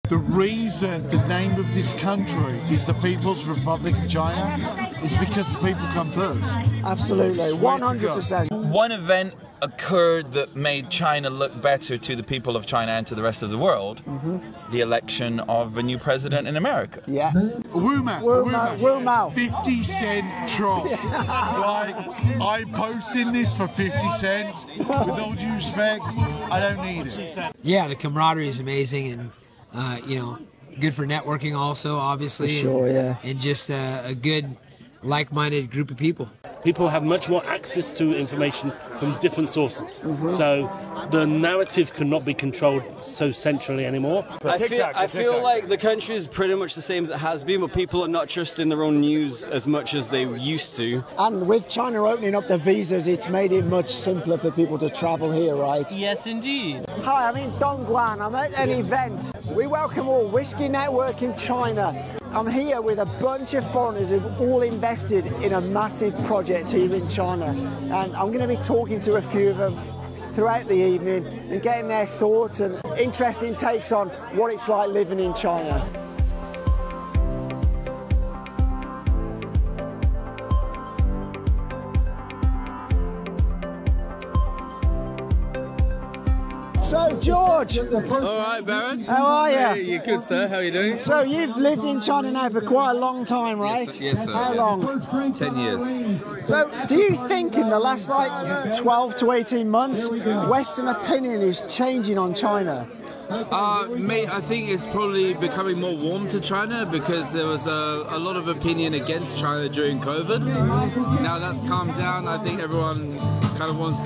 The reason the name of this country is the People's Republic of China is because the people come first. Absolutely, 100%. One event occurred that made China look better to the people of China and to the rest of the world. The election of a new president in America. Yeah. Wu Mao. 50 cent troll. Like, I'm posting this for 50 cents. With all due respect, I don't need it. Yeah, the camaraderie is amazing, and you know, good for networking also, obviously. For sure, yeah. And just a good, like-minded group of people. People have much more access to information from different sources. So the narrative cannot be controlled so centrally anymore. I feel like the country is pretty much the same as it has been, but people are not trusting their own news as much as they used to. And with China opening up the visas, it's made it much simpler for people to travel here, right? Yes, indeed. Hi, I'm in Dongguan. I'm at an event. We welcome all Whiskey Network in China. I'm here with a bunch of foreigners who've all invested in a massive project here in China, and I'm going to be talking to a few of them throughout the evening and getting their thoughts and interesting takes on what it's like living in China. So, George. All right, Barrett. How are you? Hey, you're good, sir. How are you doing? So, you've lived in China now for quite a long time, right? Yes, sir. How long? 10 years. So, do you think in the last, like, 12 to 18 months, Western opinion is changing on China? Mate, I think it's probably becoming more warm to China because there was a lot of opinion against China during COVID. Now that's calmed down. I think everyone kind of wants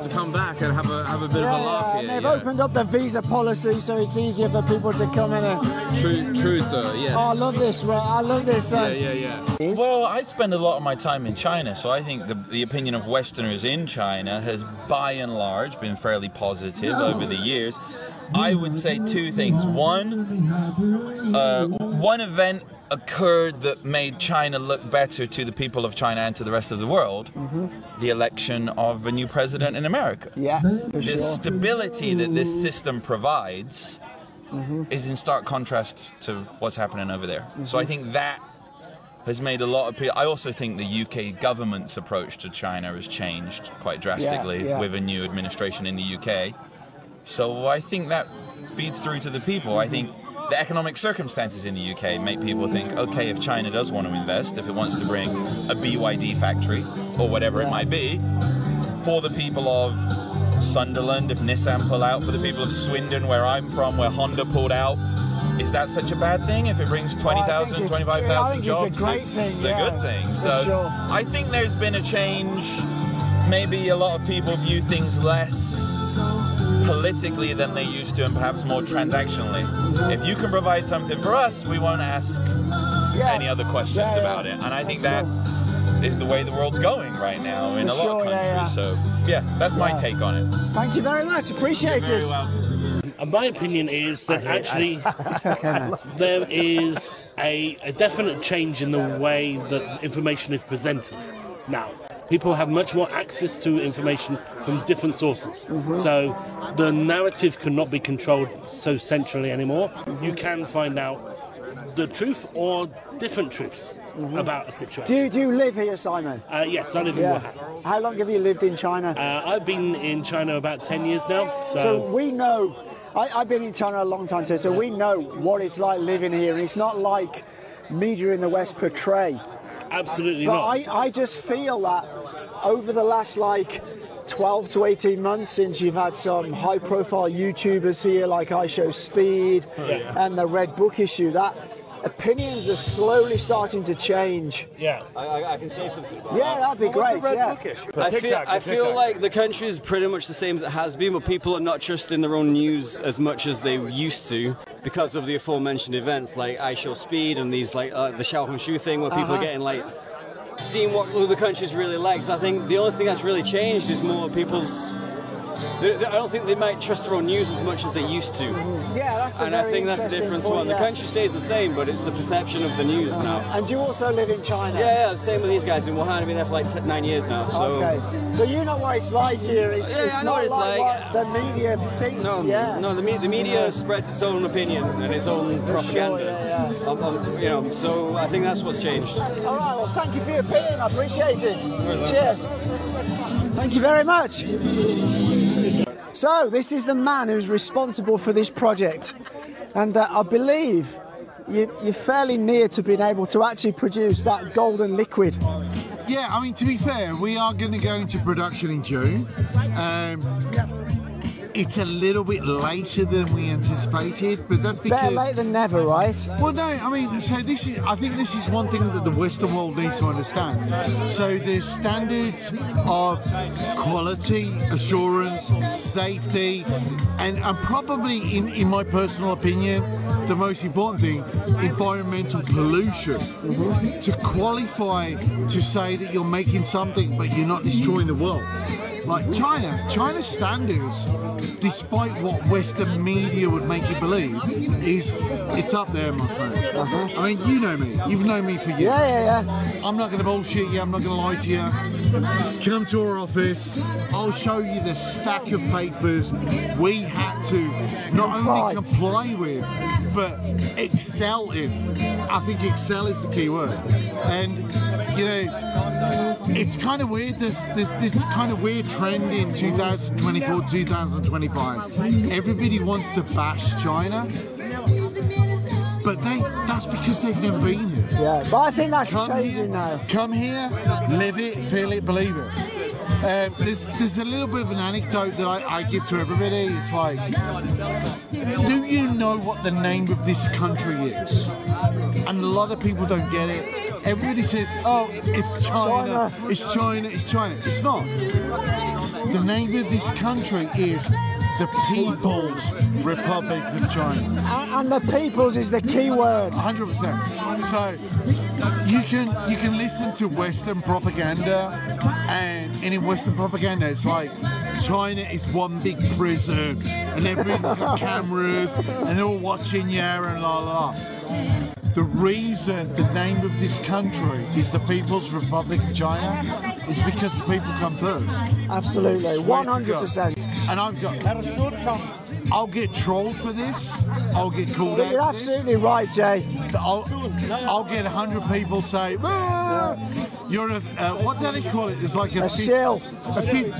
to come back and have a bit of a laugh here. And they've opened up the visa policy, so it's easier for people to come in. True, sir. Yes. Oh, I love this. Right, I love this. Yeah. Well, I spend a lot of my time in China, so I think the opinion of Westerners in China has, by and large, been fairly positive over the years. I would say two things. One event occurred that made China look better to the people of China and to the rest of the world. The election of a new president in America. Yeah, for the sure. stability that this system provides is in stark contrast to what's happening over there. So I think that has made a lot of people. I also think the UK government's approach to China has changed quite drastically with a new administration in the UK. So I think that feeds through to the people. I think the economic circumstances in the UK make people think, okay, if China does want to invest, if it wants to bring a BYD factory or whatever it might be, for the people of Sunderland, if Nissan pull out, for the people of Swindon, where I'm from, where Honda pulled out, is that such a bad thing if it brings 20,000, 25,000 jobs? It's a great thing. It's a good thing. So I think there's been a change. Maybe a lot of people view things less politically than they used to, and perhaps more transactionally. If you can provide something for us, we won't ask any other questions about it. And I think that is the way the world's going right now in a lot of countries. So yeah, that's my take on it. Thank you very much. Appreciate it. Very well. My opinion is that actually there is a definite change in the way that information is presented now. People have much more access to information from different sources. So the narrative cannot be controlled so centrally anymore. You can find out the truth or different truths about a situation. Do you live here, Simon? Yes, I live in Wuhan. How long have you lived in China? I've been in China about 10 years now. So we know, I've been in China a long time too, so we know what it's like living here, and it's not like media in the West portray. Absolutely not. But I just feel that over the last, like, 12 to 18 months, since you've had some high-profile YouTubers here, like I Show Speed and the Red Book issue, that opinions are slowly starting to change. Yeah. I can say something about that. That'd be great. I feel like the country is pretty much the same as it has been, but people are not trusting their own news as much as they used to because of the aforementioned events like I Show Speed and these, like, the Xiaohongshu thing, where people are getting, like, seeing what the country's really like. So I think the only thing that's really changed is more people's I don't think they might trust their own news as much as they used to. Yeah, that's a and I think that's the difference. Point, The country stays the same, but it's the perception of the news now. And you also live in China? Yeah, same with these guys in Wuhan. I've been there for like 9 years now. So. Okay. So you know what it's like here. It's I know not what it's like. What the media thinks. No, the media spreads its own opinion and its own propaganda. Sure, so I think that's what's changed. All right. Well, thank you for your opinion. I appreciate it. Cheers. Thank you very much. So this is the man who's responsible for this project, and I believe you're fairly near to being able to actually produce that golden liquid. Yeah, I mean, to be fair, we are going to go into production in June. It's a little bit later than we anticipated, but that's because... Better late than never, right? Well, no, I mean, so I think this is one thing that the Western world needs to understand. So the standards of quality, assurance, safety, and probably, in my personal opinion, the most important thing, environmental pollution. To qualify to say that you're making something but you're not destroying the world. Like China's standards, despite what Western media would make you believe, it's up there, my friend. I mean, you know me. You've known me for years. Yeah. I'm not going to bullshit you. I'm not going to lie to you. Come to our office. I'll show you the stack of papers we had to not only comply with, but excel in. I think excel is the key word. And, you know, it's kind of weird. There's this kind of weird trend in 2024, 2025. Everybody wants to bash China, but that's because they've never been here. Yeah, but I think that's changing now. Come here, live it, feel it, believe it. There's a little bit of an anecdote that I give to everybody. It's like, do you know what the name of this country is? And a lot of people don't get it. Everybody says, oh, it's China, it's China, it's China. It's not. The name of this country is the People's Republic of China. And the people's is the key word. 100%. So you can listen to Western propaganda, and in Western propaganda it's like China is one big prison and everybody's got cameras and they're all watching you and la la. The reason the name of this country is the People's Republic of China is because the people come first. Absolutely, 100%. And I'll get trolled for this. I'll get called out. You're absolutely right, Jay. I'll get 100 people say, you're a, what do they call it? It's like a shill.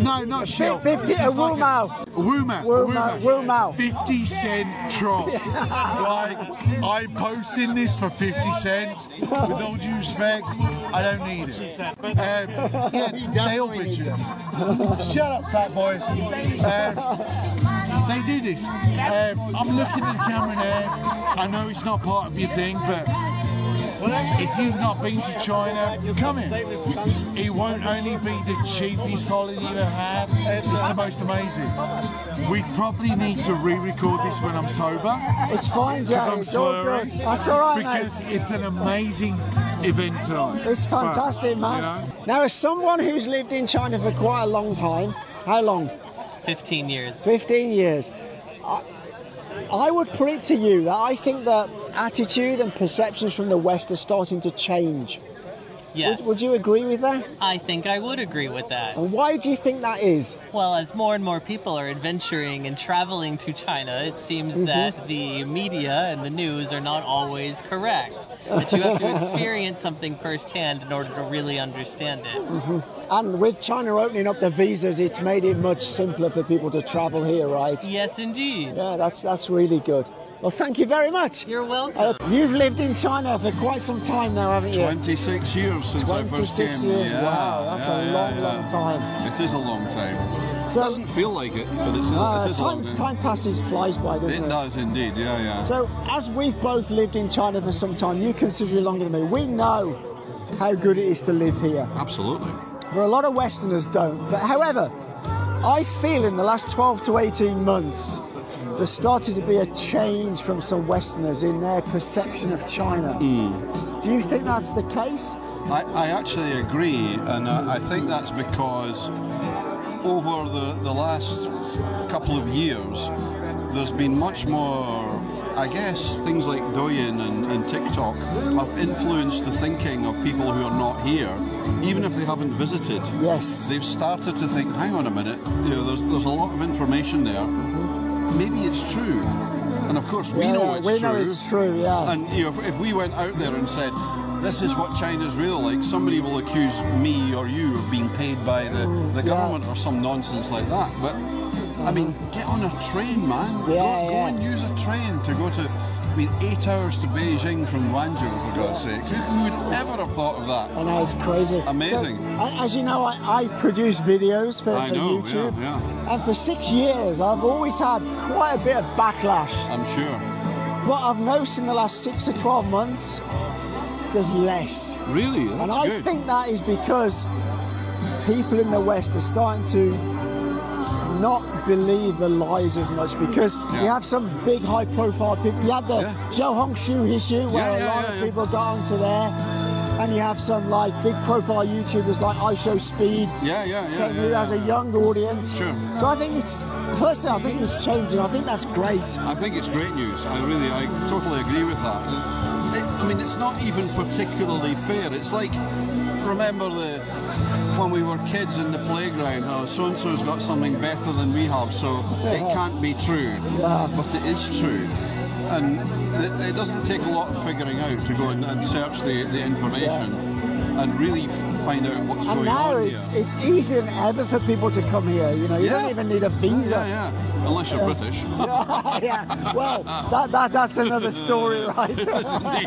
No, not shill. 50, a Wu-Mao. Wu-Mao. 50 cent troll. Like, I'm posting this for 50 cents. With all due respect, I don't need it. Yeah, they all bitch you. Shut up, fat boy. They do this. I'm looking at the camera now. I know it's not part of your thing, but if you've not been to China, come in. It won't only be the cheapest holiday you ever had, it's the most amazing. We probably need to re-record this when I'm sober. It's fine, Jay. Because I'm slurring. That's all right, because mate. It's an amazing event tonight. It's fantastic, man. You know? Now, as someone who's lived in China for quite a long time, how long? 15 years. 15 years. I would put it to you that I think that attitude and perceptions from the West are starting to change. Yes. Would you agree with that? I think I would agree with that. And why do you think that is? Well, as more and more people are adventuring and traveling to China, it seems that the media and the news are not always correct. That you have to experience something firsthand in order to really understand it. And with China opening up the visas, it's made it much simpler for people to travel here, right? Yes, indeed. Yeah, that's really good. Well, thank you very much. You're welcome. You've lived in China for quite some time now, haven't you? 26 years since I first came. 26 years, yeah, wow, that's a long time. It is a long time. So, it doesn't feel like it, but it is a long time. Time passes, flies by, doesn't it? It does indeed, yeah. So, as we've both lived in China for some time, you consider it longer than me, we know how good it is to live here. Absolutely. Where a lot of Westerners don't. But however, I feel in the last 12 to 18 months, there started to be a change from some Westerners in their perception of China. Do you think that's the case? I actually agree, and I think that's because over the last couple of years, there's been much more, I guess, things like Douyin and TikTok have influenced the thinking of people who are not here, even if they haven't visited. Yes. They've started to think, hang on a minute, there's a lot of information there. Maybe it's true. And of course, we know it's true. We know it's true, yeah. And if we went out there and said, this is what China's really like, somebody will accuse me or you of being paid by the government or some nonsense like that. But I mean, get on a train, man. Go and use a train to go to, 8 hours to Beijing from Guangzhou, for God's sake. Who would ever have thought of that? I know, it's crazy. Amazing. So, as you know, I produce videos for YouTube. Yeah. And for 6 years, I've always had quite a bit of backlash. I'm sure. But I've noticed in the last 6 to 12 months, there's less. Really? That's and I good. think that is because people in the West are starting to not believe the lies as much, because you have some big high profile people. You had the Zhou Hongshu issue where a lot of people got onto there, and you have some like big profile YouTubers like I Show Speed who has a young audience. Sure. So I think personally I think it's changing. I think that's great. I think it's great news. I totally agree with that. It's not even particularly fair. It's like, remember when we were kids in the playground, so-and-so's got something better than we have, so it can't be true. But it is true. And it doesn't take a lot of figuring out to go and search the information and really find out what's going on here. And now it's easier than ever for people to come here. You don't even need a visa. Unless you're British. Well, that's another story, right? It is indeed.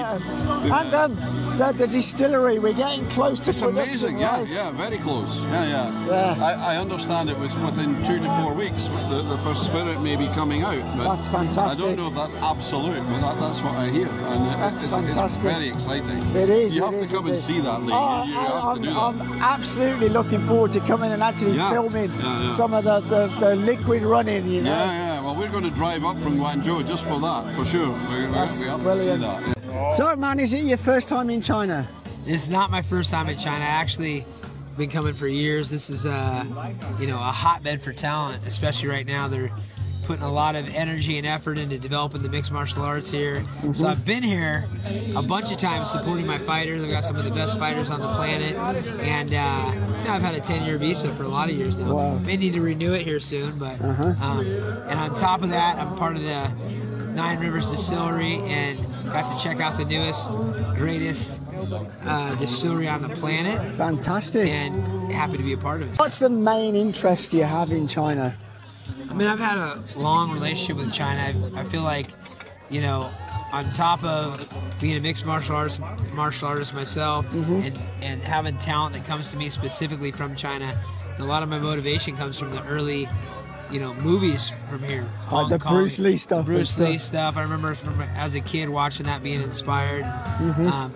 And the distillery, we're getting close to production. It's amazing, right? very close. I understand it was within 2 to 4 weeks the first spirit may be coming out. But that's fantastic. I don't know if that's absolute, but that's what I hear. And that's fantastic. It's very exciting. It is. You have to come and see that, Lee. You have to do that. I'm absolutely looking forward to coming and actually filming some of the liquid running, Well, we're going to drive up from Guangzhou just for that, for sure. We have to see that. So, man, is it your first time in China? It's not my first time in China. I actually been coming for years. This is a hotbed for talent, especially right now. They're putting a lot of energy and effort into developing the mixed martial arts here. So I've been here a bunch of times supporting my fighters. I've got some of the best fighters on the planet, and I've had a 10-year visa for a lot of years now. Wow. May need to renew it here soon, but and on top of that, I'm part of the 9 Rivers Distillery and got to check out the newest, greatest distillery on the planet. Fantastic. And happy to be a part of it. What's the main interest you have in China? I've had a long relationship with China. I feel like, on top of being a mixed martial artist myself and having talent that comes to me specifically from China, a lot of my motivation comes from the early movies from here. Like the Bruce Lee stuff. Bruce Lee stuff. I remember as a kid watching that, being inspired,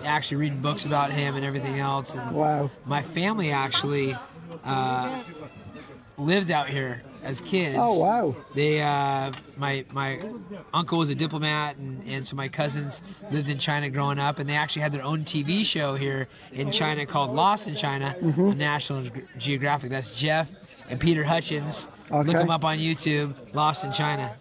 actually reading books about him and everything else. And my family actually lived out here as kids. Oh wow! They, my uncle was a diplomat, and so my cousins lived in China growing up, and they actually had their own TV show here in China called Lost in China on National Geographic. That's Jeff and Peter Hutchins. Okay. Look them up on YouTube, Lost in China.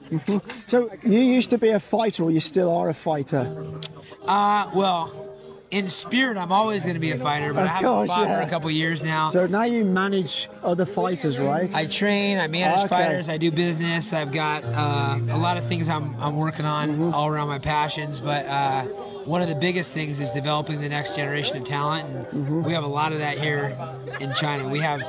So you used to be a fighter, or you still are a fighter? Well, in spirit, I'm always going to be a fighter, but I haven't fought for a couple years now. So now you manage other fighters, right? I train, I manage fighters, I do business. I've got a lot of things I'm working on all around my passions, but one of the biggest things is developing the next generation of talent, and we have a lot of that here in China. We have,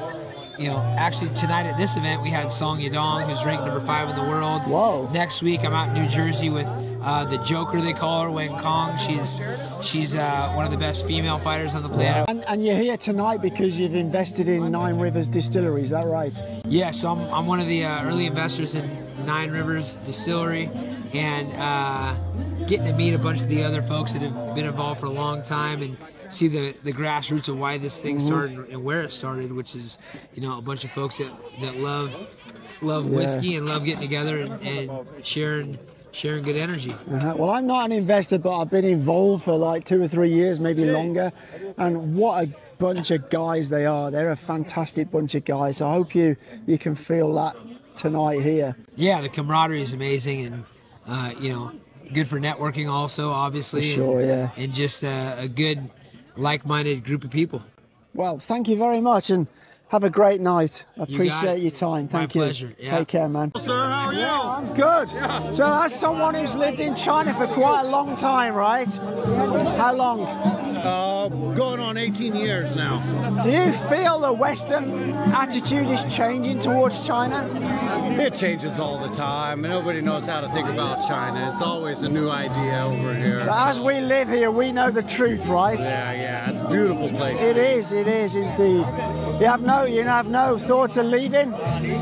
actually tonight at this event we had Song Yadong, who's ranked number 5 in the world. Whoa. Next week I'm out in New Jersey with the Joker, they call her, Wen Kong. She's one of the best female fighters on the planet. And you're here tonight because you've invested in 9 Rivers Distillery, is that right? Yeah, so I'm one of the early investors in 9 Rivers Distillery, and getting to meet a bunch of the other folks that have been involved for a long time and see the grassroots of why this thing started and where it started, which is a bunch of folks that love whiskey and love getting together and sharing good energy. Well, I'm not an investor, but I've been involved for like 2 or 3 years, maybe longer, and what a bunch of guys they are. They're a fantastic bunch of guys. I hope you can feel that tonight here. Yeah, the camaraderie is amazing, and you know, good for networking also, obviously. For sure, and just a good, like-minded group of people. Well, thank you very much, and have a great night. I appreciate your time. Thank you. My pleasure. Yeah. Take care, man. Sir, how are you? I'm good. So that's someone who's lived in China for quite a long time, right? How long? Going on 18 years now. Do you feel the Western attitude is changing towards China? It changes all the time. Nobody knows how to think about China. It's always a new idea over here. But as we live here, we know the truth, right? Yeah, it's a beautiful place. It is indeed. You have no thoughts of leaving?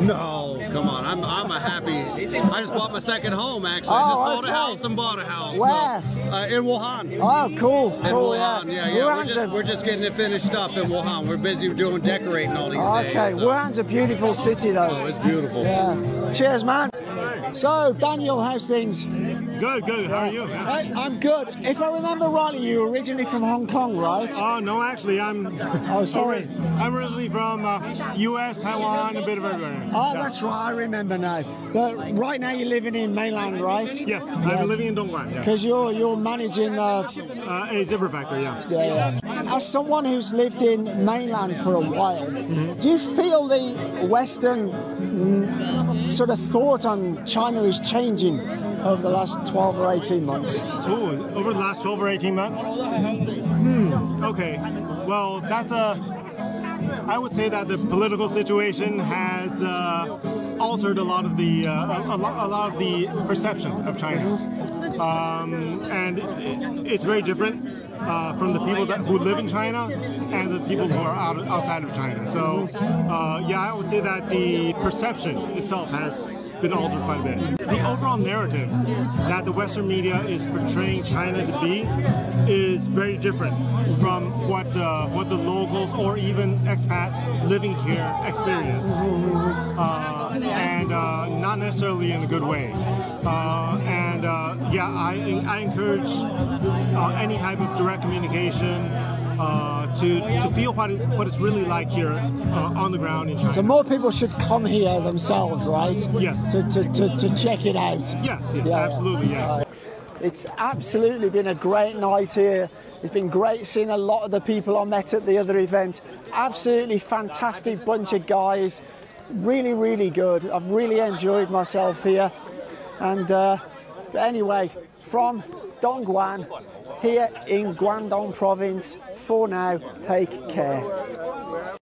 No, come on. I'm a happy. I just bought my second home, actually. I just sold a house and bought a house. Where? So, in Wuhan. Oh, cool. In Wuhan, yeah. We're just getting it finished up in Wuhan. We're busy doing decorating all these days. Okay, so. Wuhan's a beautiful city, though. Oh, it's beautiful. Yeah. Cheers, man. So, Daniel, how's things? Good. How are you? I'm good. If I remember rightly, you were originally from Hong Kong, right? Oh, no, actually, I'm... Oh, sorry. I'm originally from U.S., Taiwan, a bit of everywhere. Oh, that's right. I remember now. But right now you're living in mainland, right? Yes, I'm living in Dongguan. Because you're managing a zipper factory, yeah. As someone who's lived in mainland for a while, do you feel the Western sort of thought on China is changing over the last 12 or 18 months? Ooh, over the last 12 or 18 months? Okay. Well, that's I would say that the political situation has altered a lot of the perception of China, and it's very different from the people who live in China and the people who are outside of China. So, I would say that the perception itself has been altered quite a bit. The overall narrative that the Western media is portraying China to be is very different from what the locals or even expats living here experience, and not necessarily in a good way. I encourage any type of direct communication to feel what it's really like here on the ground in China. So more people should come here themselves, right? Yes. To check it out. Yes, absolutely, yes. It's absolutely been a great night here. It's been great seeing a lot of the people I met at the other event. Absolutely fantastic bunch of guys. Really, really good. I've really enjoyed myself here. And but anyway, from Dongguan, here in Guangdong province, for now, take care.